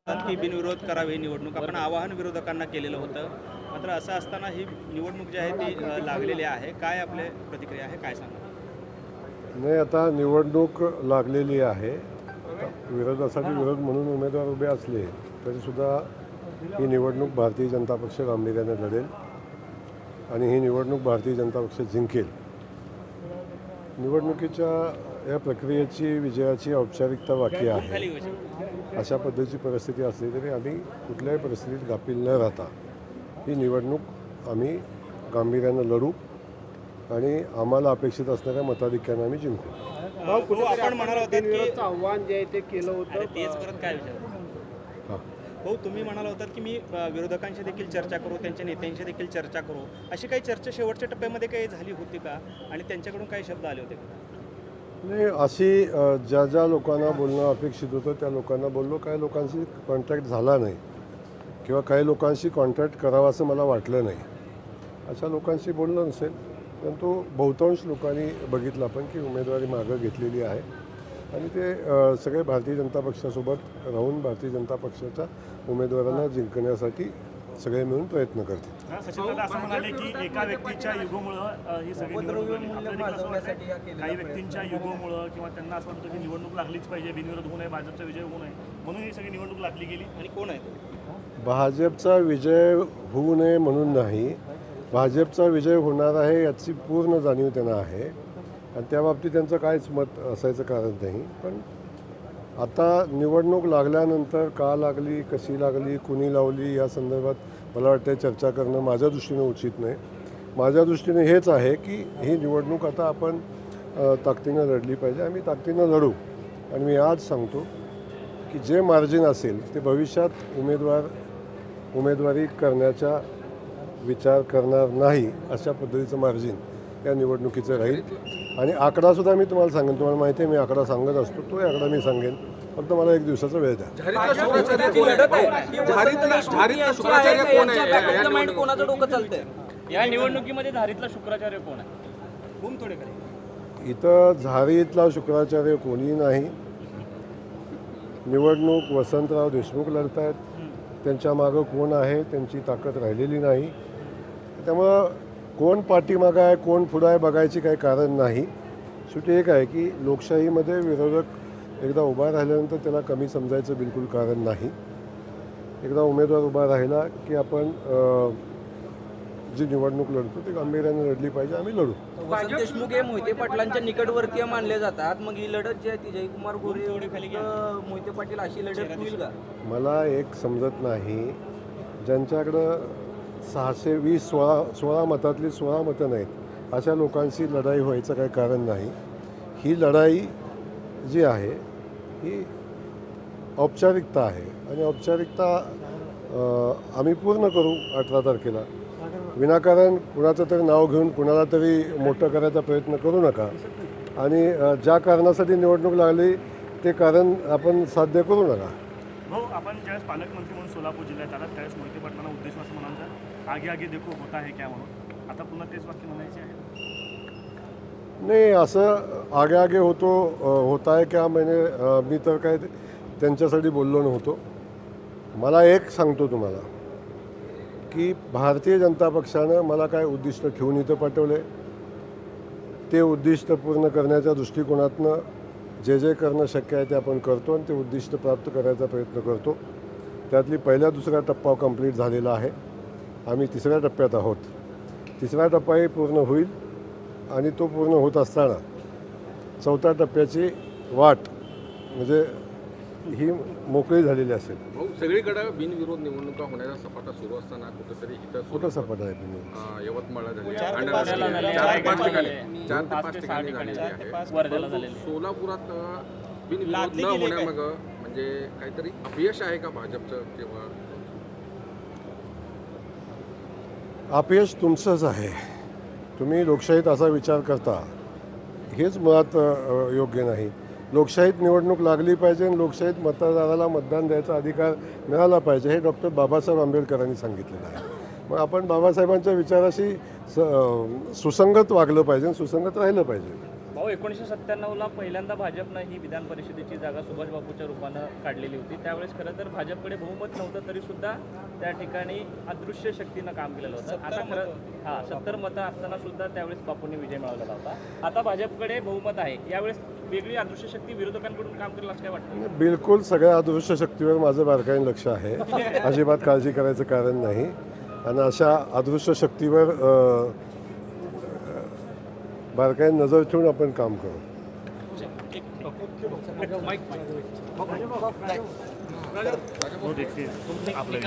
की बिनविरोध करावी ही निवडणूक आपण आवाहन विरोधकांना केलेलं होतं. मात्र असं असताना ही निवडणूक जी आहे ती लागलेली आहे. काय आपले प्रतिक्रिया आहे, काय सांगा? नाही, आता निवडणूक लागलेली आहे. आता विरोधासाठी विरोध म्हणून उमेदवार उभे असले तरीसुद्धा ही निवडणूक भारतीय जनता पक्ष गांभीर्याने लढेल आणि ही निवडणूक भारतीय जनता पक्ष जिंकेल. निवडणुकीच्या या प्रक्रियेची विजयाची औपचारिकता बाकी आहे. अशा पद्धतीची परिस्थिती असली तरी आम्ही कुठल्याही परिस्थितीत गाफील न राहता ही निवडणूक आम्ही गांभीर्यानं लढू आणि आम्हाला अपेक्षित असणाऱ्या मताधिक्यानं आम्ही जिंकू. आपण म्हणाल होतात की आव्हान जे आहे ते केलं होतं. तेच परत काय विचार? हो, तुम्ही म्हणाला होतात की मी विरोधकांशी देखील चर्चा करू, त्यांच्या नेत्यांशी देखील चर्चा करू. अशी काही चर्चा शेवटच्या टप्प्यामध्ये काही झाली होती का आणि त्यांच्याकडून काही शब्द आले होते का? नाही, अशी ज्या ज्या लोकांना बोलणं अपेक्षित होतं त्या लोकांना बोललो. काही लोकांशी कॉन्टॅक्ट झाला नाही किंवा काही लोकांशी कॉन्टॅक्ट करावं असं मला वाटलं नाही. अशा लोकांशी बोललं नसेल, परंतु बहुतांश लोकांनी बघितलं आपण की उमेदवारी मागं घेतलेली आहे आणि ते सगळे भारतीय जनता पक्षासोबत राहून भारतीय जनता पक्षाच्या उमेदवारांना जिंकण्यासाठी सगळे मिळून प्रयत्न करतील. सचिन दादा असं म्हणाले की एका व्यक्तीच्या युगोमुळं ही सगळी निवडणूक लागली. आपल्याला देखील असं वाटतं काही व्यक्तींच्या युगोमुळं किंवा त्यांना असं वाटतं की निवडणूक लागलीच पाहिजे, बिनविरोध होऊ नये, भाजपचा विजय होऊ नये म्हणून ही सगळी निवडणूक लागली गेली. आणि कोण आहे ते? भाजपचा विजय होऊ नये म्हणून नाही, भाजपचा विजय होणार आहे याची पूर्ण जाणीव त्यांना आहे आणि त्या बाबतीत त्यांचं काहीच मत असायचं कारण नाही. पण आता निवडणूक लागल्यानंतर का लागली, कशी लागली, कुणी लावली या संदर्भात मला वाटतं चर्चा करणं माझ्या दृष्टीनं उचित नाही. माझ्या दृष्टीने हेच आहे की ही निवडणूक आता आपण ताकदीनं लढली पाहिजे. आम्ही ताकदीनं लढू आणि मी आज सांगतो की जे मार्जिन असेल ते भविष्यात उमेदवारी करण्याचा विचार करणार नाही अशा पद्धतीचं मार्जिन या निवडणुकीचं राहील. आणि आकडासुद्धा मी तुम्हाला सांगेन, तुम्हाला माहिती आहे मी आकडा सांगत असतो, तो आकडा मी सांगेन, फक्त मला एक दिवसाचा वेळ द्या. या निवडणुकीमध्ये धारीतला शुक्राचार्य कोण आहे? कोण थोडे करे? इथं झारीतला शुक्राचार्य कोणी नाही. निवडणूक वसंतराव देशमुख लढत आहेत, त्यांच्या मागं कोण आहे त्यांची ताकद राहिलेली नाही. त्यामुळं कोण पाठीमागं आहे कोण पुढं आहे बघायची काही कारण नाही. शेवटी एक आहे की लोकशाहीमध्ये विरोधक एकदा उभा राहिल्यानंतर त्याला कमी समजायचं बिलकुल कारण नाही. एकदा उमेदवार उभा राहिला की आपण जी निवडणूक लढतो ती गांभीर्याने लढली पाहिजे. आम्ही लढू. वसंत देशमुख हे मोहिते पाटलांच्या निकटवर्तीय मानले जातात. मग ही लढत जी आहे ती जयकुमार गोरे मोहिते पाटील अशी लढत होईल का? मला एक समजत नाही, ज्यांच्याकडं 620 16 मतातली 16 मतं नाहीत अशा लोकांशी लढाई व्हायचं काही कारण नाही. ही लढाई जी आहे ही औपचारिकता आहे आणि औपचारिकता आम्ही पूर्ण करू 18 तारखेला. विनाकारण कुणाचं तरी नाव घेऊन कुणाला तरी मोठं करायचा प्रयत्न करू नका आणि ज्या कारणासाठी निवडणूक लागली ते कारण आपण साध्य करू नका. भाऊ, आपण ज्यावेळेस पालकमंत्री म्हणून सोलापूर जिल्ह्यात आलात त्यावेळेस मोहिते पाटलांना उद्देशून असं म्हणाल आगे आगे देखो होता है क्या म्हणून, आता पुन्हा तेच वाक्य म्हणायचे आहे? नाही, असं आगे आगे होता आहे क्या मी तर काय त्यांच्यासाठी बोललो नव्हतो. मला एक सांगतो तुम्हाला की भारतीय जनता पक्षानं मला काय उद्दिष्ट ठेवून इथं पाठवले, ते उद्दिष्ट पूर्ण करण्याच्या दृष्टिकोनातनं जे जे करणं शक्य आहे ते आपण करतो आणि ते उद्दिष्ट प्राप्त करायचा प्रयत्न करतो. त्यातली पहिला दुसरा टप्पा कंप्लीट झालेला आहे. आम्ही तिसऱ्या टप्प्यात आहोत. तिसरा टप्पाही पूर्ण होईल आणि तो पूर्ण होत असताना चौथ्या टप्प्याची वाट म्हणजे ही मोकळी झालेली असेल. सगळीकडे बिनविरोध निवडणुका होण्याचा सपाटा सुरू असताना कुठेतरी इथं कुठं सपाटा आहे तुम्ही? यवतमाळला झाली, 4 ते 5 ठिकाणी झालेली आहे. सोलापुरात बिनविरोध न होण्यामागं म्हणजे काहीतरी अपयश आहे का भाजपचं? किंवा अपयश तुमचंच आहे. तुम्ही लोकशाहीत असा विचार करता हेच मुळात योग्य नाही. लोकशाहीत निवडणूक लागली पाहिजे आणि लोकशाहीत मतदाराला मतदान द्यायचा अधिकार मिळाला पाहिजे हे डॉक्टर बाबासाहेब आंबेडकरांनी सांगितलेलं आहे. मग आपण बाबासाहेबांच्या विचाराशी सुसंगत वागलं पाहिजे, सुसंगत राहिलं पाहिजे. अहो 1997ला पहिल्यांदा भाजपनं ही विधान परिषदेची जागा सुभाष बाबूच्या रूपानं काढलेली होती. त्यावेळेस खरं तर भाजपकडे बहुमत नव्हतं तरी सुद्धा त्या ठिकाणी अदृश्य शक्तीनं काम केलेलं होतं. आता खरं 70 मतं असताना सुद्धा त्यावेळेस बापूंनी विजय मिळवलेला होता. आता भाजपकडे बहुमत आहे, यावेळेस वेगळी अदृश्य शक्ती विरोधकांकडून काम करेल असं काय वाटतं? बिलकुल सगळ्या अदृश्य शक्तीवर माझं बारकाईने लक्ष आहे. अजिबात काळजी करायचं कारण नाही. आणि अशा अदृश्य शक्तीवर बारकाईने नजर ठेवून आपण काम करू. आपल्या